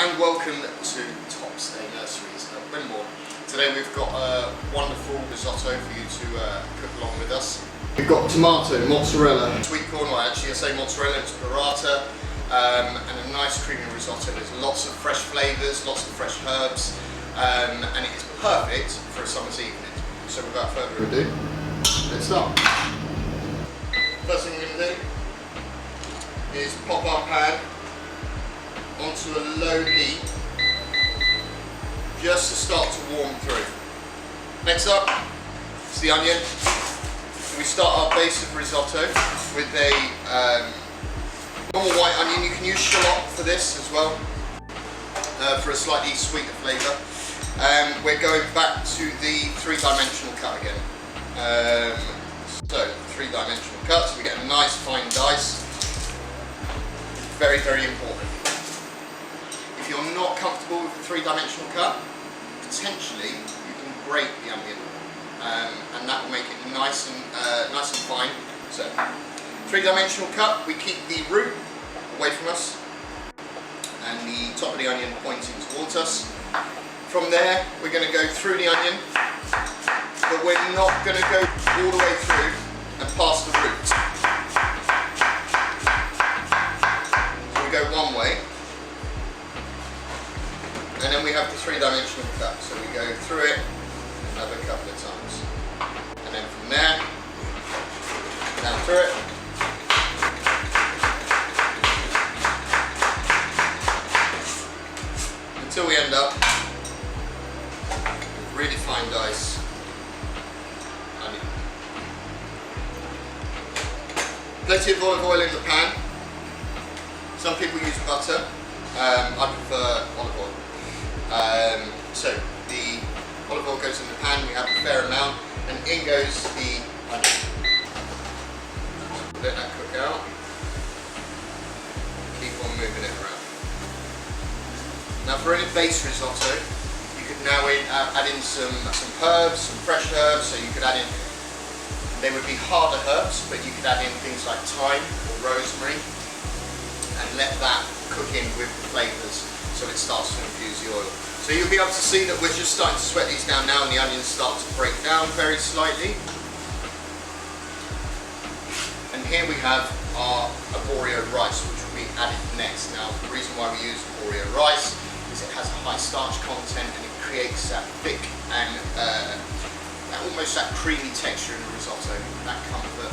and welcome to Tops Day Nurseries at Wimborne. Today we've got a wonderful risotto for you to cook along with us. We've got tomato, mozzarella, sweet corn, well actually I say mozzarella, it's burrata, and a nice creamy risotto. There's lots of fresh flavours, lots of fresh herbs, and it is perfect for a summer's evening. So without further ado, let's start. First thing we're going to do is pop our pan onto a low heat just to start to warm through. Next up is the onion. We start our base of risotto with a normal white onion. You can use shallot for this as well, for a slightly sweeter flavour. We're going back to the three-dimensional cut again. So three-dimensional cut, so we get a nice fine dice. Very, very important. If you're not comfortable with the three-dimensional cut, potentially you can grate the onion, and that will make it nice and fine. So, three-dimensional cut, we keep the root away from us and the top of the onion pointing towards us. From there, we're going to go through the onion, but we're not going to go all the way through and past the root. So we go one way. And then we have the three-dimensional cut, so we go through it another couple of times. And then from there, down through it. Until we end up with really fine dice onion. Plenty of olive oil in the pan. Some people use butter. I prefer olive oil. So the olive oil goes in the pan, we have a fair amount, and in goes the onion. Let that cook out. Keep on moving it around. Now for any base risotto, you could now add in some herbs, some fresh herbs, so you could add in, they would be harder herbs, but you could add in things like thyme or rosemary, and let that cook in with the flavours so it starts to infuse the oil. So you'll be able to see that we're just starting to sweat these down now and the onions start to break down very slightly. And here we have our arborio rice, which will be added next. Now the reason why we use arborio rice is it has a high starch content and it creates that thick and almost that creamy texture in the risotto, that comfort.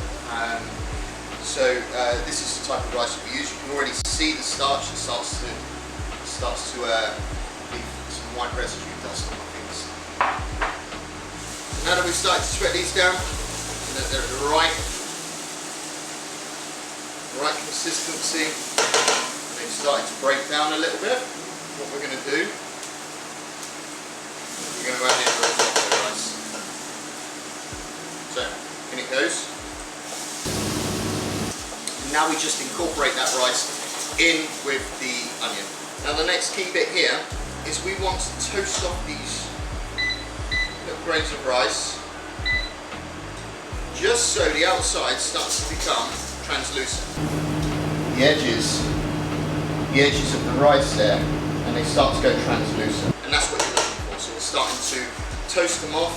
This is the type of rice that we use. You can already see the starch, it starts to leave some white residue dust on my fingers. Now that we've started to sweat these down, so that they're the right consistency, and they've started to break down a little bit, what we're going to do, we're going to add in the risotto rice. So, in it goes. Now we just incorporate that rice in with the onion. Now the next key bit here is we want to toast off these little grains of rice just so the outside starts to become translucent. The edges of the rice there, and they start to go translucent. And that's what you're looking for. So we're starting to toast them off,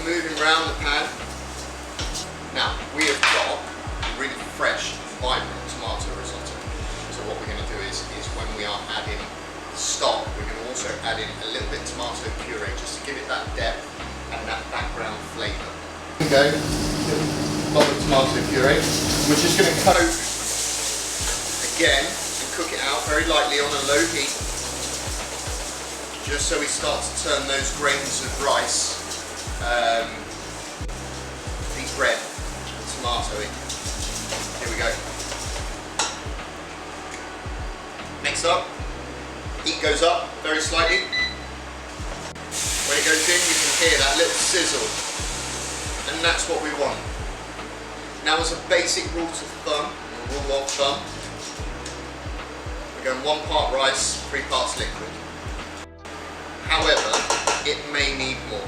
moving around the pan. Now we have got really fresh, vibrant tomato risotto. So what we're going to do is when we are adding stock, we're going to also add in a little bit of tomato puree just to give it that depth and that background flavour. Here we go, a lot of tomato puree. We're just going to coat again and cook it out very lightly on a low heat, just so we start to turn those grains of rice, deep red, tomato in. Here we go. Next up, heat goes up very slightly. When it goes in, you can hear that little sizzle, and that's what we want. Now, as a basic rule of thumb, we're going 1 part rice, 3 parts liquid. However, it may need more,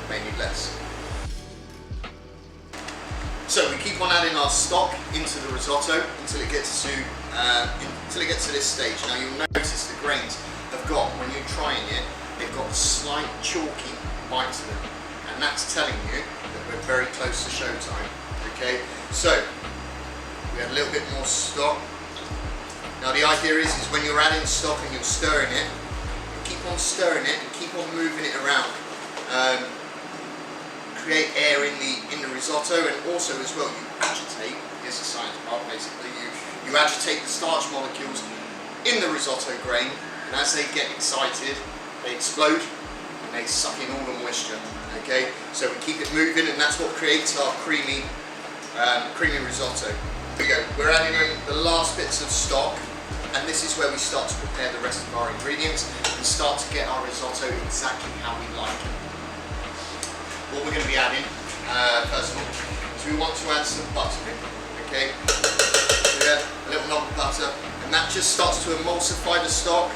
may need less. So we keep on adding our stock into the risotto until it gets to until it gets to this stage. Now you'll notice the grains have got, when you're trying it, they've got a slight chalky bite to them, and that's telling you that we're very close to showtime. Okay, so we add a little bit more stock. Now the idea is when you're adding stock and you're stirring it, keep on stirring it and keep on moving it around. Create air in the risotto, and also as well you agitate. Here's the science part basically. You agitate the starch molecules in the risotto grain, and as they get excited, they explode and they suck in all the moisture. Okay, so we keep it moving, and that's what creates our creamy risotto. Here we go. We're adding in the last bits of stock, and this is where we start to prepare the rest of our ingredients and start to get our risotto exactly how we like it. What we're going to be adding, first of all, is we want to add some butter in. Okay, so we add a little knob of butter, and that just starts to emulsify the stock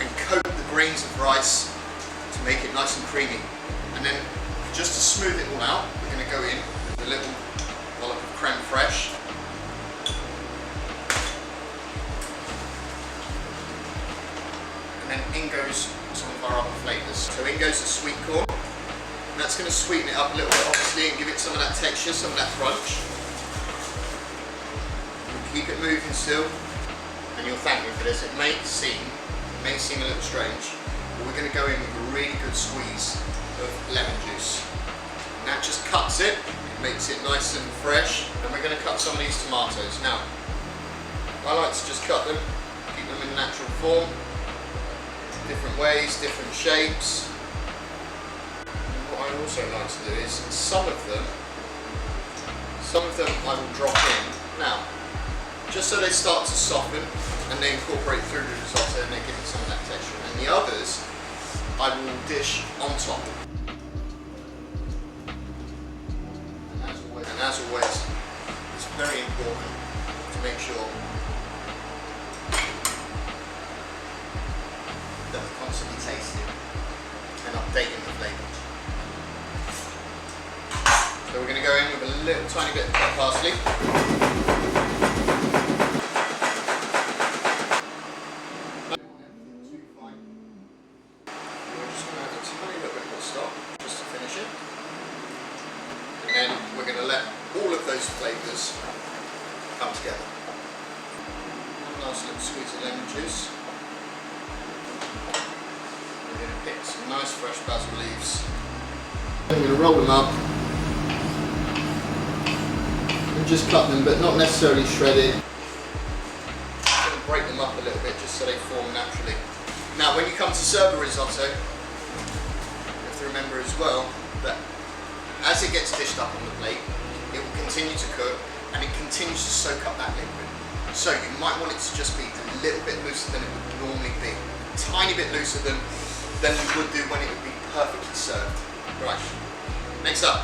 and coat the grains of rice to make it nice and creamy. And then, just to smooth it all out, we're going to go in with a little dollop of creme fraiche. And then in goes some of our other flavours. So in goes the sweet corn. And that's going to sweeten it up a little bit, obviously, and give it some of that texture, some of that crunch. We'll keep it moving still, and you'll thank me for this. It may seem a little strange, but we're going to go in with a really good squeeze of lemon juice. And that just cuts it, makes it nice and fresh. And we're going to cut some of these tomatoes. Now, I like to just cut them, keep them in natural form, different ways, different shapes. What I also like to do is some of them I will drop in now, just so they start to soften and they incorporate through the risotto and they give it some of that texture. And the others I will dish on top. And as always, it's very important to make sure that we're constantly tasting and updating the flavours. So we're going to go in with a little tiny bit of cut parsley. We're just going to add a tiny little bit more stock just to finish it. And then we're going to let all of those flavours come together. One last little squeeze of lemon juice. We're going to pick some nice fresh basil leaves. I'm going to roll them up. Just cut them, but not necessarily shredded. I'm going to break them up a little bit just so they form naturally. Now when you come to serve a risotto, you have to remember as well that as it gets dished up on the plate, it will continue to cook and it continues to soak up that liquid. So you might want it to just be a little bit looser than it would normally be. A tiny bit looser than you would do when it would be perfectly served. Right, next up,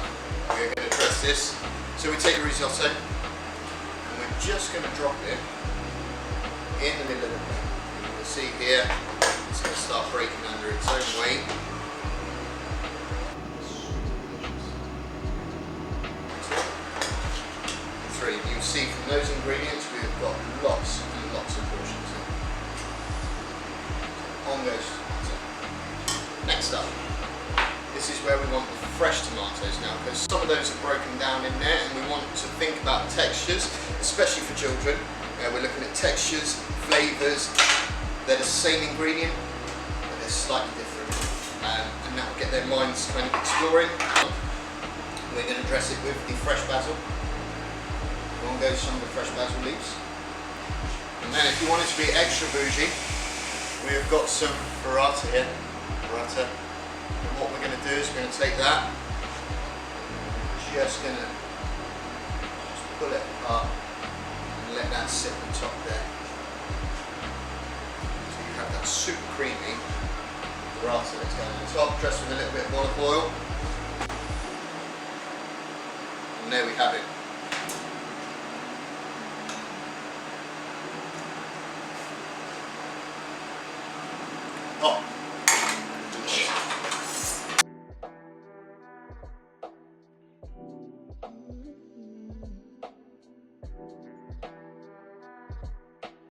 we're going to dress this. So we take a risotto and we're just going to drop it in the middle of the plate. You'll see here, it's going to start breaking under its own weight. Three. You'll see from those ingredients we've got lots and lots of portions in. On goes tomato. Next up, this is where we want the fresh tomatoes now, because some of those are broken down in there and we want to think about textures, especially for children. We're looking at textures, flavours. They're the same ingredient, but they're slightly different. And that will get their minds kind of exploring. We're going to dress it with the fresh basil. On goes some of the fresh basil leaves. And then if you want it to be extra bougie, we've got some burrata here. Burrata. And what we're going to do is we're going to take that, just pull it apart and let that sit on top there. So you have that super creamy burrata that's going on top, dressed with a little bit of olive oil. And there we have it.